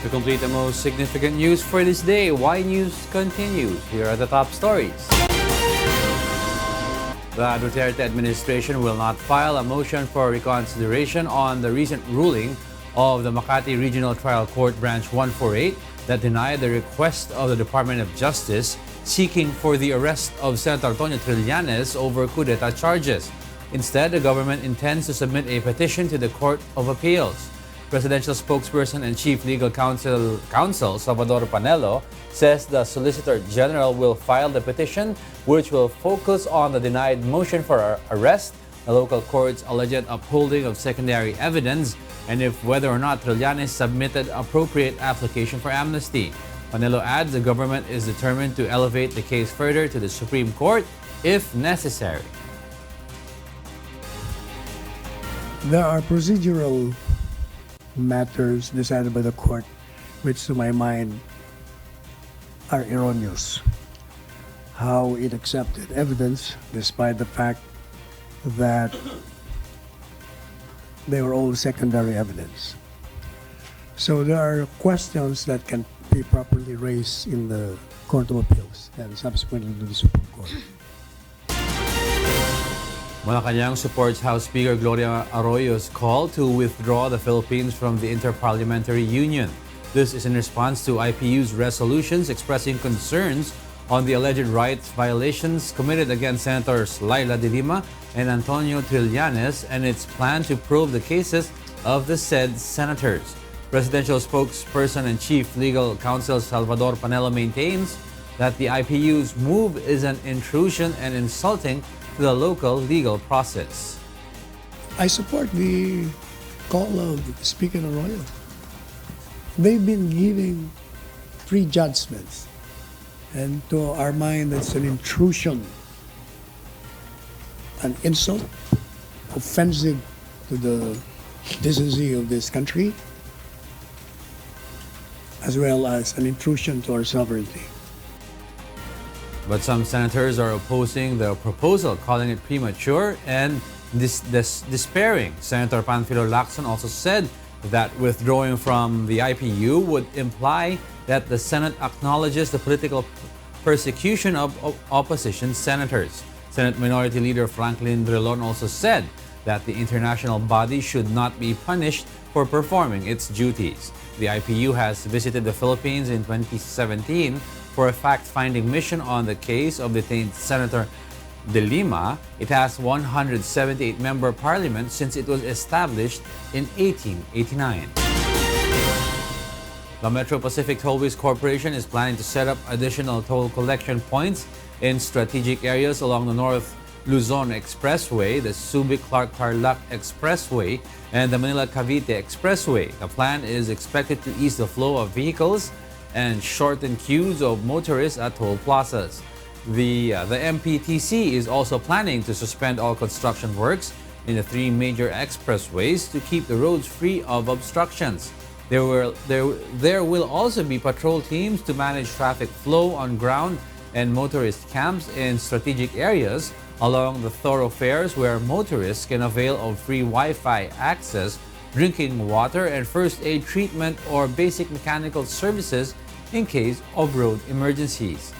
To complete the most significant news for this day, Y News continues. Here are the top stories. The Duterte administration will not file a motion for reconsideration on the recent ruling of the Makati Regional Trial Court Branch 148 that denied the request of the Department of Justice seeking for the arrest of Senator Antonio Trillanes over coup d'etat charges. Instead, the government intends to submit a petition to the Court of Appeals. Presidential spokesperson and Chief Legal Counsel Salvador Panelo says the Solicitor General will file the petition, which will focus on the denied motion for arrest, the local court's alleged upholding of secondary evidence, and if whether or not Trillanes submitted appropriate application for amnesty. Panelo adds the government is determined to elevate the case further to the Supreme Court if necessary. There are procedural matters decided by the court which to my mind are erroneous. How it accepted evidence despite the fact that they were all secondary evidence. So there are questions that can be properly raised in the Court of Appeals and subsequently to the Supreme Court. Malacanang supports House Speaker Gloria Arroyo's call to withdraw the Philippines from the Interparliamentary Union. This is in response to IPU's resolutions expressing concerns on the alleged rights violations committed against Senators Laila de Lima and Antonio Trillanes and its plan to probe the cases of the said senators. Presidential spokesperson and Chief Legal Counsel Salvador Panelo maintains that the IPU's move is an intrusion and insulting to the local legal process. I support the call of Speaker Arroyo. They've been giving prejudgments, and to our mind, that's an intrusion, an insult, offensive to the decency of this country, as well as an intrusion to our sovereignty. But some senators are opposing the proposal, calling it premature and despairing. Senator Panfilo Lacson also said that withdrawing from the IPU would imply that the Senate acknowledges the political persecution of opposition senators. Senate Minority Leader Franklin Drilon also said that the international body should not be punished for performing its duties. The IPU has visited the Philippines in 2017 for a fact-finding mission on the case of detained Senator De Lima. It has 178-member parliament since it was established in 1889. The Metro Pacific Tollways Corporation is planning to set up additional toll collection points in strategic areas along the North Luzon Expressway, the Subic-Clark-Tarlac Expressway, and the Manila-Cavite Expressway. The plan is expected to ease the flow of vehicles and shorten queues of motorists at toll plazas. The MPTC is also planning to suspend all construction works in the three major expressways to keep the roads free of obstructions. There will also be patrol teams to manage traffic flow on ground and motorist camps in strategic areas along the thoroughfares where motorists can avail of free Wi-Fi access, drinking water, and first aid treatment or basic mechanical services in case of road emergencies.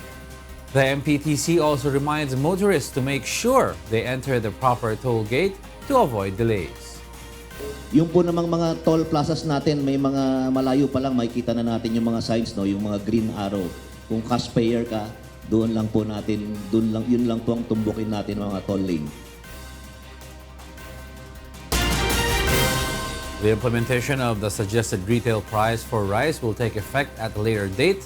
The MPTC also reminds motorists to make sure they enter the proper toll gate to avoid delays. Yung po namang mga toll plazas natin, may mga malayo pa lang makikita na natin yung mga signs, no, yung mga green arrow. Kung cash payer ka, doon lang po natin, yun lang po ang tumbukin natin mga toll lane. The implementation of the suggested retail price for rice will take effect at a later date,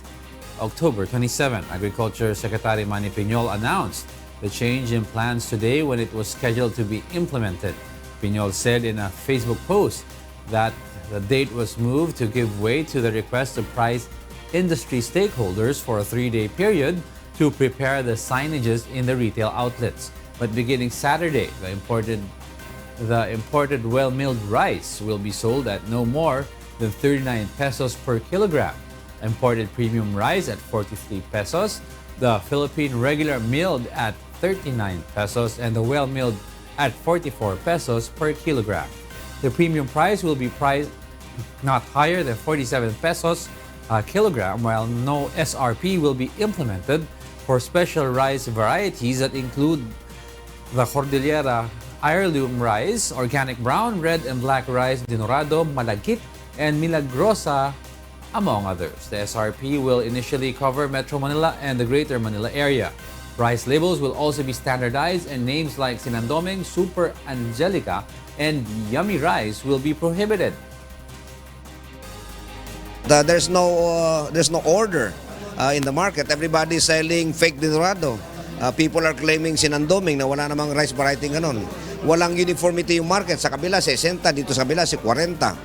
October 27. Agriculture Secretary Manny Piñol announced the change in plans today when it was scheduled to be implemented. Piñol said in a Facebook post that the date was moved to give way to the request of price industry stakeholders for a 3-day period to prepare the signages in the retail outlets. But beginning Saturday, the imported well-milled rice will be sold at no more than 39 pesos per kilogram. Imported premium rice at 43 pesos, the Philippine regular milled at 39 pesos, and the well-milled at 44 pesos per kilogram. The premium price will be not higher than 47 pesos a kilogram, while no SRP will be implemented for special rice varieties that include the Cordillera heirloom rice, organic brown, red and black rice, dinorado, malagkit, and milagrosa, among others. The SRP will initially cover Metro Manila and the Greater Manila area. Rice labels will also be standardized, and names like Sinandoming, Super Angelica, and Yummy Rice will be prohibited. There's no order in the market. Everybody is selling fake dinorado. People are claiming Sinandoming na wala namang rice variety ganon. Walang uniformity yung market. Sa kabila 60, dito sa kabila 40.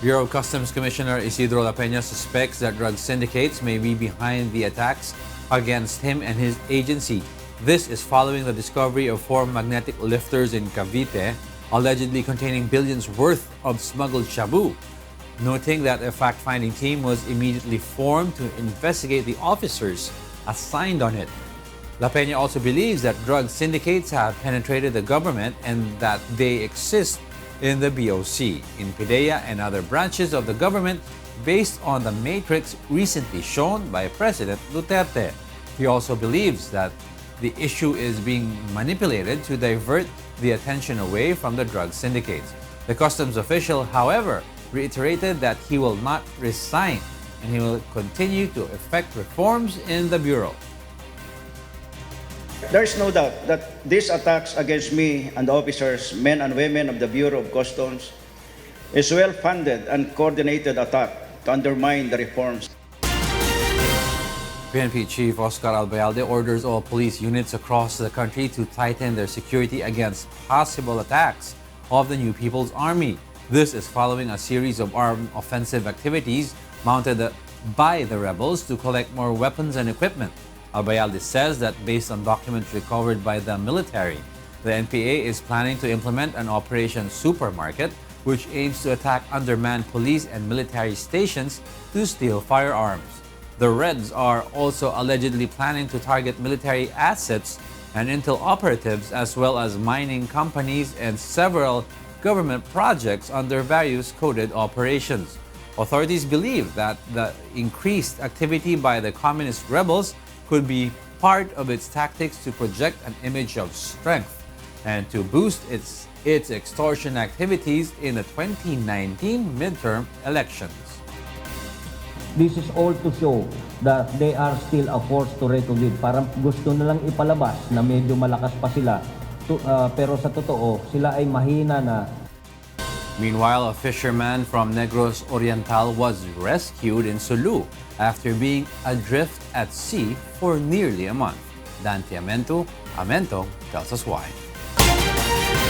Bureau of Customs Commissioner Isidro La Peña suspects that drug syndicates may be behind the attacks against him and his agency. This is following the discovery of 4 magnetic lifters in Cavite, allegedly containing billions worth of smuggled shabu, noting that a fact-finding team was immediately formed to investigate the officers assigned on it. La Peña also believes that drug syndicates have penetrated the government and that they exist in the BOC, in PIDEA, and other branches of the government based on the matrix recently shown by President Duterte. He also believes that the issue is being manipulated to divert the attention away from the drug syndicates. The customs official, however, reiterated that he will not resign and he will continue to effect reforms in the Bureau. There is no doubt that these attacks against me and the officers, men and women of the Bureau of Customs, is well-funded and coordinated attack to undermine the reforms. PNP Chief Oscar Albayalde orders all police units across the country to tighten their security against possible attacks of the new People's Army. This is following a series of armed offensive activities mounted by the rebels to collect more weapons and equipment. Albayalde says that based on documents recovered by the military, the NPA is planning to implement an Operation Supermarket, which aims to attack undermanned police and military stations to steal firearms. The Reds are also allegedly planning to target military assets and intel operatives, as well as mining companies and several government projects under various coded operations. Authorities believe that the increased activity by the communist rebels could be part of its tactics to project an image of strength and to boost its extortion activities in the 2019 midterm elections. This is all to show that they are still a force to reckon with. Parang gusto na lang ipalabas na medyo malakas pa sila. Pero sa totoo, sila ay mahina na. Meanwhile, a fisherman from Negros Oriental was rescued in Sulu after being adrift at sea for nearly a month. Dante Amento tells us why.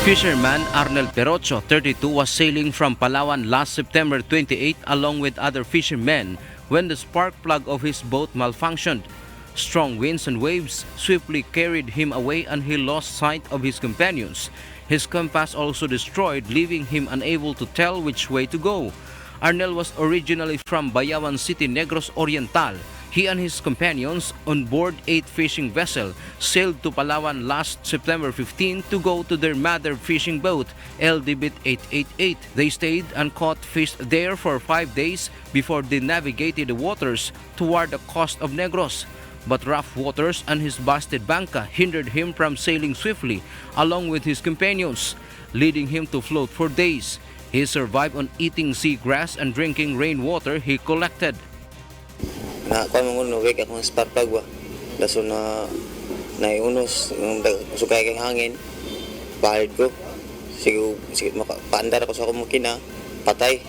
Fisherman Arnel Perocho, 32, was sailing from Palawan last September 28 along with other fishermen when the spark plug of his boat malfunctioned. Strong winds and waves swiftly carried him away and he lost sight of his companions. His compass also destroyed, leaving him unable to tell which way to go. Arnel was originally from Bayawan City, Negros Oriental. He and his companions on board 8 fishing vessel sailed to Palawan last September 15 to go to their mother fishing boat, LDBit 888. They stayed and caught fish there for 5 days before they navigated the waters toward the coast of Negros. But rough waters and his busted banca hindered him from sailing swiftly along with his companions, leading him to float for days. He survived on eating seagrass and drinking rainwater he collected. Na kuan mo no wake akong spark plug ba. Daso na naiunos yung sugay kay hangin. Bahid ko. Sige makapaandar ako sa akong makina, patay.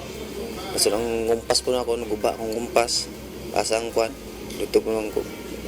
Daso nang gumpas po na ako, naguba akong gumpas. Asang kuan dito po nang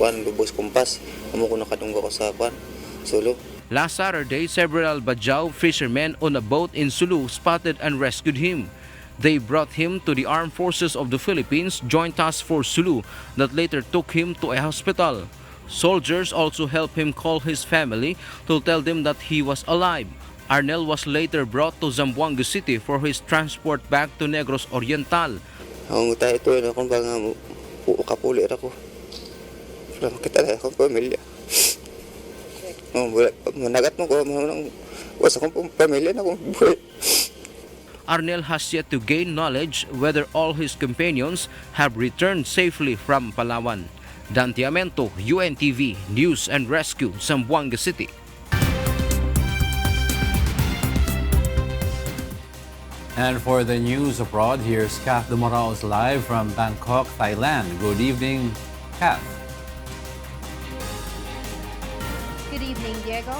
kuan lubos kumpas. Amo ko nakadunggo ko sa kuan Sulu. Last Saturday, several Bajau fishermen on a boat in Sulu spotted and rescued him. They brought him to the Armed Forces of the Philippines Joint Task Force Sulu that later took him to a hospital. Soldiers also helped him call his family to tell them that he was alive. Arnel was later brought to Zamboanga City for his transport back to Negros Oriental. Ang tayo ito na kung banga mo kapuli ako. Wala makita na akong pamilya. Managat mo ko, wasa akong pamilya na akong buhay. Arnel has yet to gain knowledge whether all his companions have returned safely from Palawan. Dan Tiamento, UNTV News and Rescue, Zamboanga City. And for the news abroad, here's Kath Dumaraos live from Bangkok, Thailand. Good evening, Kath. Good evening, Diego.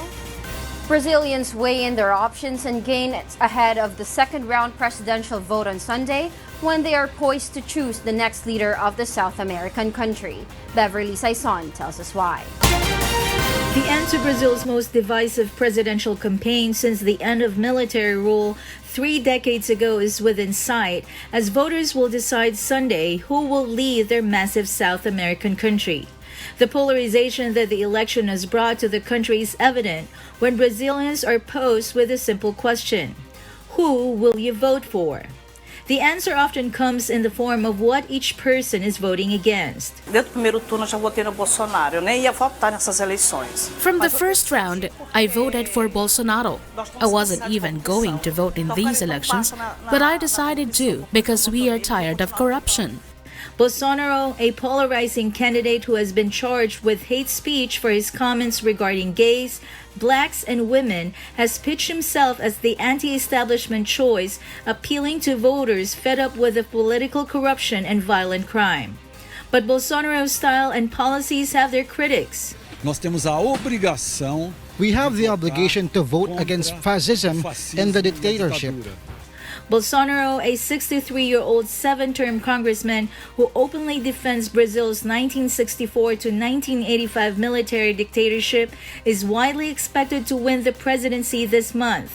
Brazilians weigh in their options and gain ahead of the second-round presidential vote on Sunday when they are poised to choose the next leader of the South American country. Beverly Saison tells us why. The end to Brazil's most divisive presidential campaign since the end of military rule 3 decades ago is within sight, as voters will decide Sunday who will lead their massive South American country. The polarization that the election has brought to the country is evident when Brazilians are posed with a simple question: who will you vote for? The answer often comes in the form of what each person is voting against. Desde o primeiro turno já votei no Bolsonaro. Eu nem ia votar nessas eleições. From the first round, I voted for Bolsonaro. I wasn't even going to vote in these elections, but I decided to because we are tired of corruption. Bolsonaro, a polarizing candidate who has been charged with hate speech for his comments regarding gays, blacks, and women, has pitched himself as the anti-establishment choice, appealing to voters fed up with the political corruption and violent crime. But Bolsonaro's style and policies have their critics. We have the obligation to vote against fascism and the dictatorship. Bolsonaro, a 63-year-old 7-term congressman who openly defends Brazil's 1964 to 1985 military dictatorship, is widely expected to win the presidency this month.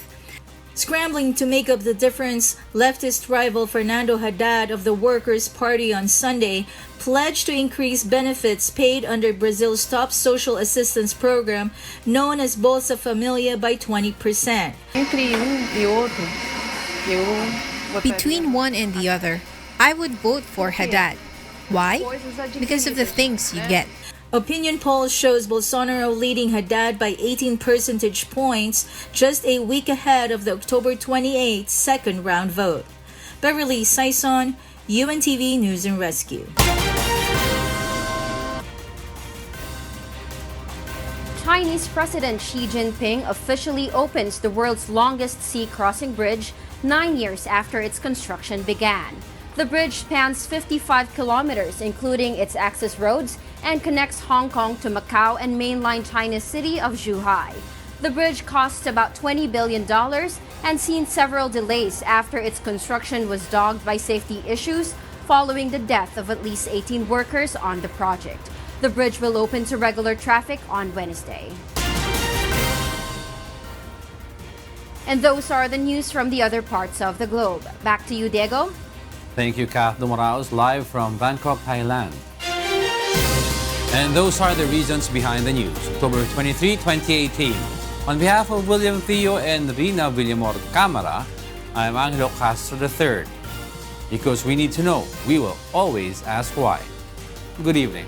Scrambling to make up the difference, leftist rival Fernando Haddad of the Workers' Party on Sunday pledged to increase benefits paid under Brazil's top social assistance program known as Bolsa Familia by 20%. Between one and the other, I would vote for Haddad. Why? Because of the things you get. Opinion polls shows Bolsonaro leading Haddad by 18 percentage points, just a week ahead of the October 28th second-round vote. Beverly Saison, UNTV News and Rescue. Chinese President Xi Jinping officially opens the world's longest sea crossing bridge 9 years after its construction began. The bridge spans 55 kilometers, including its access roads, and connects Hong Kong to Macau and mainland China's city of Zhuhai. The bridge cost about $20 billion and seen several delays after its construction was dogged by safety issues following the death of at least 18 workers on the project. The bridge will open to regular traffic on Wednesday. And those are the news from the other parts of the globe. Back to you, Diego. Thank you, Kath Dumaraos, live from Bangkok, Thailand. And those are the reasons behind the news. October 23, 2018. On behalf of William Thio and Rheena Villamor-Camara, I'm Angelo Castro III. Because we need to know, we will always ask why. Good evening.